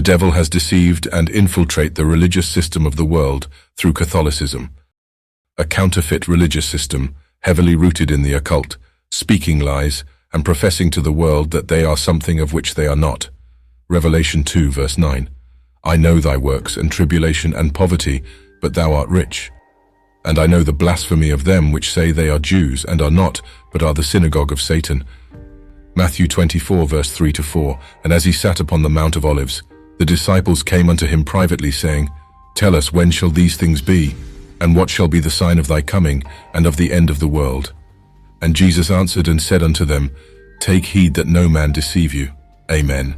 devil has deceived and infiltrated the religious system of the world through Catholicism, a counterfeit religious system heavily rooted in the occult, speaking lies and professing to the world that they are something of which they are not. Revelation 2 verse 9. I know thy works and tribulation and poverty, but thou art rich. And I know the blasphemy of them which say they are Jews and are not, but are the synagogue of Satan. Matthew 24 verse 3-4. And as he sat upon the Mount of Olives, the disciples came unto him privately, saying, Tell us, when shall these things be? And what shall be the sign of thy coming, and of the end of the world? And Jesus answered and said unto them, Take heed that no man deceive you. Amen.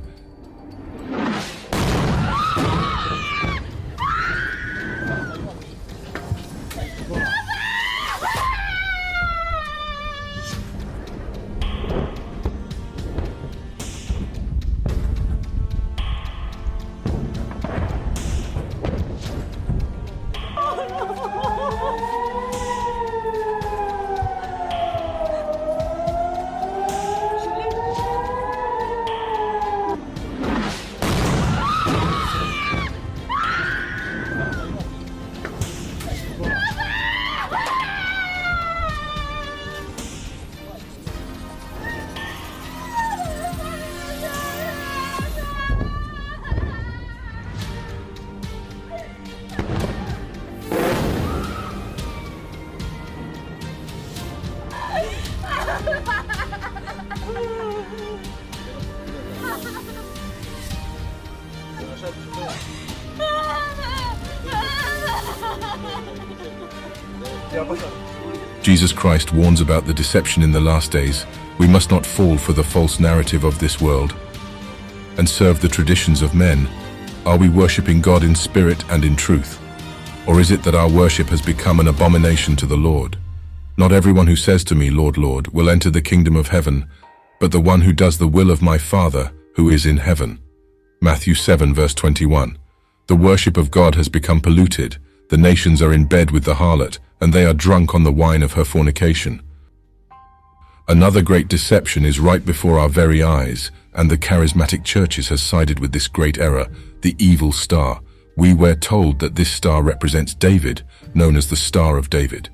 Jesus Christ warns about the deception in the last days. We must not fall for the false narrative of this world and serve the traditions of men. Are we worshipping God in spirit and in truth? Or is it that our worship has become an abomination to the Lord? Not everyone who says to me, Lord, Lord, will enter the kingdom of heaven, but the one who does the will of my Father who is in heaven. Matthew 7 verse 21. The worship of God has become polluted. The nations are in bed with the harlot, and they are drunk on the wine of her fornication. Another great deception is right before our very eyes, and the charismatic churches has sided with this great error, the evil star. We were told that this star represents David, known as the Star of David.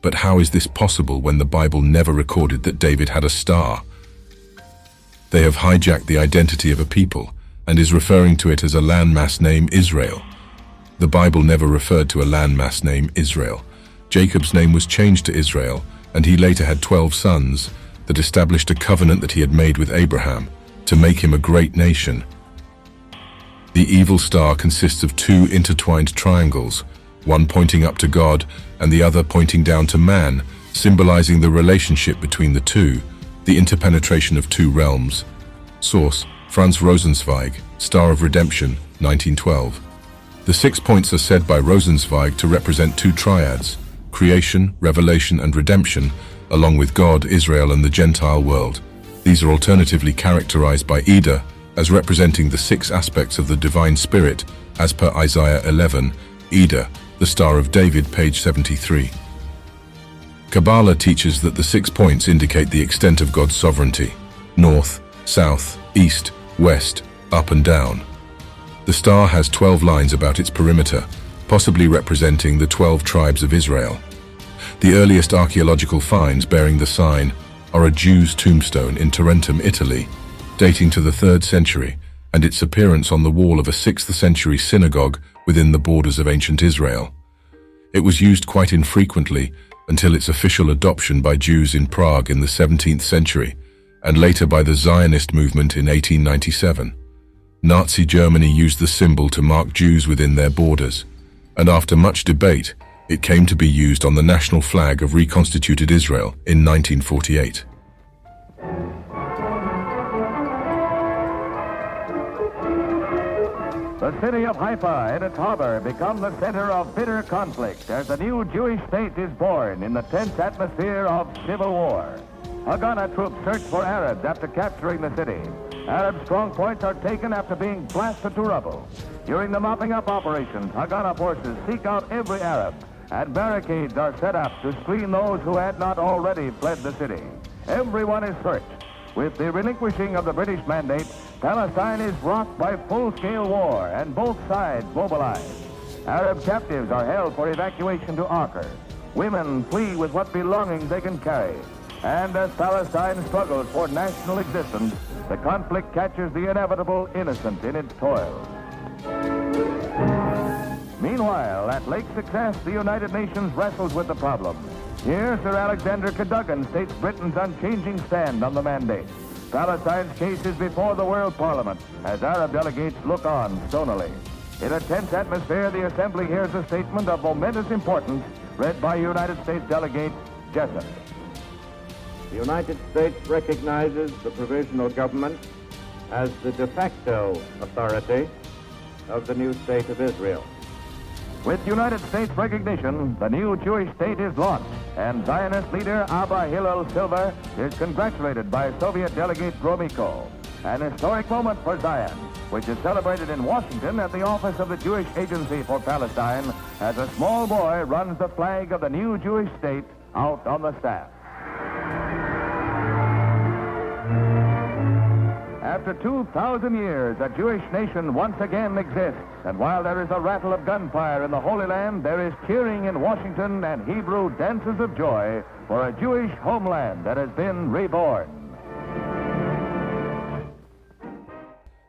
But how is this possible when the Bible never recorded that David had a star? They have hijacked the identity of a people, and is referring to it as a landmass name Israel. The Bible never referred to a landmass name Israel. Jacob's name was changed to Israel, and he later had 12 sons that established a covenant that he had made with Abraham to make him a great nation. The evil star consists of two intertwined triangles, one pointing up to God and the other pointing down to man, symbolizing the relationship between the two, the interpenetration of two realms. Source: Franz Rosenzweig, Star of Redemption, 1912. The 6 points are said by Rosenzweig to represent two triads: creation, revelation, and redemption, along with God, Israel, and the Gentile world. These are alternatively characterized by Ida as representing the 6 aspects of the divine spirit, as per Isaiah 11, Ida, the Star of David, page 73. Kabbalah teaches that the 6 points indicate the extent of God's sovereignty: north, south, east, west, up and down. The star has 12 lines about its perimeter, possibly representing the 12 tribes of Israel. The earliest archaeological finds bearing the sign are a Jew's tombstone in Tarentum, Italy, dating to the 3rd century, and its appearance on the wall of a 6th century synagogue within the borders of ancient Israel. It was used quite infrequently until its official adoption by Jews in Prague in the 17th century, and later by the Zionist movement in 1897. Nazi Germany used the symbol to mark Jews within their borders, and after much debate, it came to be used on the national flag of reconstituted Israel in 1948. The city of Haifa and its harbor become the center of bitter conflict as the new Jewish state is born in the tense atmosphere of civil war. Haganah troops search for Arabs after capturing the city. Arab strongpoints are taken after being blasted to rubble. During the mopping up operations, Haganah forces seek out every Arab, and barricades are set up to screen those who had not already fled the city. Everyone is searched. With the relinquishing of the British mandate, Palestine is rocked by full-scale war, and both sides mobilize. Arab captives are held for evacuation to Acre. Women flee with what belongings they can carry. And as Palestine struggles for national existence, the conflict catches the inevitable innocent in its toils. Meanwhile, at Lake Success, the United Nations wrestles with the problem. Here, Sir Alexander Cadogan states Britain's unchanging stand on the mandate. Palestine's case is before the World Parliament, as Arab delegates look on stonily. In a tense atmosphere, the Assembly hears a statement of momentous importance read by United States Delegate Jessup. The United States recognizes the provisional government as the de facto authority of the new state of Israel. With United States recognition, the new Jewish state is launched, and Zionist leader Abba Hillel Silva is congratulated by Soviet delegate Gromyko. An historic moment for Zion, which is celebrated in Washington at the office of the Jewish Agency for Palestine, as a small boy runs the flag of the new Jewish state out on the staff. After 2,000 years, a Jewish nation once again exists. And while there is a rattle of gunfire in the Holy Land, there is cheering in Washington and Hebrew dances of joy for a Jewish homeland that has been reborn.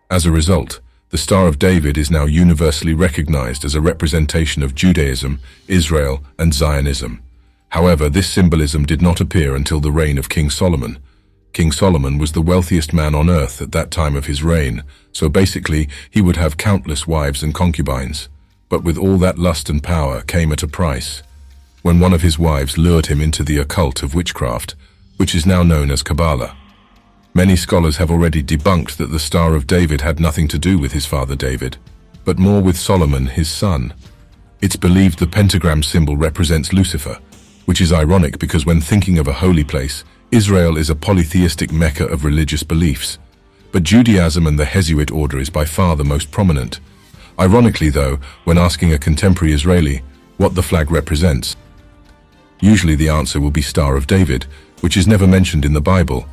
As a result, the Star of David is now universally recognized as a representation of Judaism, Israel, and Zionism. However, this symbolism did not appear until the reign of King Solomon. King Solomon was the wealthiest man on earth at that time of his reign, so basically he would have countless wives and concubines. But with all that lust and power came at a price. When one of his wives lured him into the occult of witchcraft, which is now known as Kabbalah. Many scholars have already debunked that the Star of David had nothing to do with his father David, but more with Solomon, his son. It's believed the pentagram symbol represents Lucifer, which is ironic because when thinking of a holy place, Israel is a polytheistic mecca of religious beliefs, but Judaism and the Jesuit order is by far the most prominent. Ironically though, when asking a contemporary Israeli what the flag represents, usually the answer will be Star of David, which is never mentioned in the Bible,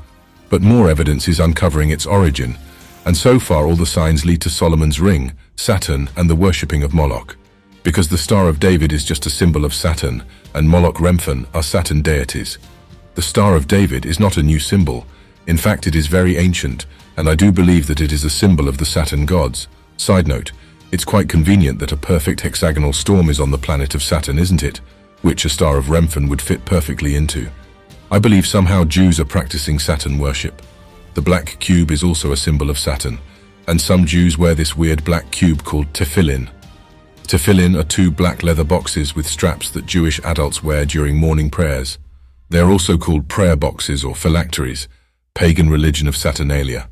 but more evidence is uncovering its origin, and so far all the signs lead to Solomon's ring, Saturn, and the worshipping of Moloch. Because the Star of David is just a symbol of Saturn, and Moloch Remphan are Saturn deities. The Star of David is not a new symbol. In fact, it is very ancient, and I do believe that it is a symbol of the Saturn gods. Side note, it's quite convenient that a perfect hexagonal storm is on the planet of Saturn, isn't it? Which a Star of Remphan would fit perfectly into. I believe somehow Jews are practicing Saturn worship. The black cube is also a symbol of Saturn, and some Jews wear this weird black cube called tefillin. Tefillin are two black leather boxes with straps that Jewish adults wear during morning prayers. They are also called prayer boxes or phylacteries, pagan religion of Saturnalia.